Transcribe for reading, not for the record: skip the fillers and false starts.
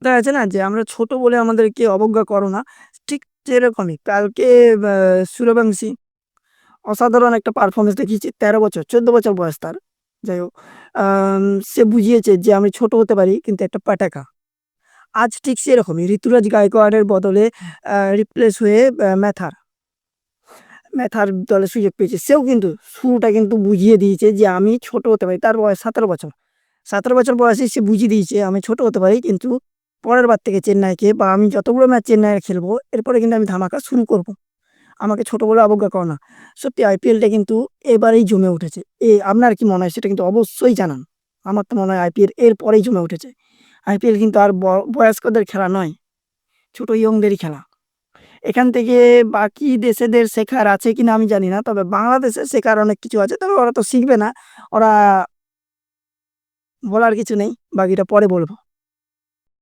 দেখা যাচ্ছে না যে আমরা ছোট বলে আমাদেরকে অবজ্ঞা করো না। ঠিক যেরকমই কালকে সূর্যবংশী অসাধারণ একটা পারফরম্যান্স দেখিয়েছে। ১৩ বছর ১৪ বছর বয়স তার। যাই হোক, আম সে বুঝিয়েছে যে আমি ছোট হতে পারি কিন্তু একটা পাটাকা। আজ ঠিক সেরকমই ঋতুরাজ গায়কোয়াড়ের বদলে রিপ্লেস হয়ে ম্যাথার দলে সুযোগ পেয়েছে। সেও কিন্তু শুরুটা কিন্তু বুঝিয়ে দিয়েছে যে আমি ছোট হতে পারি। তার বয়স ১৭ বছর। ১৭ বছর বয়সে সে বুঝিয়ে দিয়েছে আমি ছোট হতে পারি কিন্তু পরের বার থেকে চেন্নাইকে বা আমি যতগুলো ম্যাচ চেন্নাইয়ে খেলবো এরপরে কিন্তু আমি ধামাকা শুরু করব। আমাকে ছোট বলে অবজ্ঞা করো না। সত্যি আইপিএলটা কিন্তু এবারেই জমে উঠেছে। আপনার কি মনে হয় সেটা কিন্তু অবশ্যই জানান। আমার তো মনে হয় আইপিএল এরপরেই জমে উঠেছে। আইপিএল কিন্তু আর বয়স্কদের খেলা নয়, ছোট ইয়ংদেরই খেলা। এখান থেকে বাকি দেশেদের শেখার আছে কিনা আমি জানি না। তবে বাংলাদেশের শেখার অনেক কিছু আছে। তবে ওরা তো শিখবে না। ওরা বলার কিছু নেই। বাকিটা পরে বলব।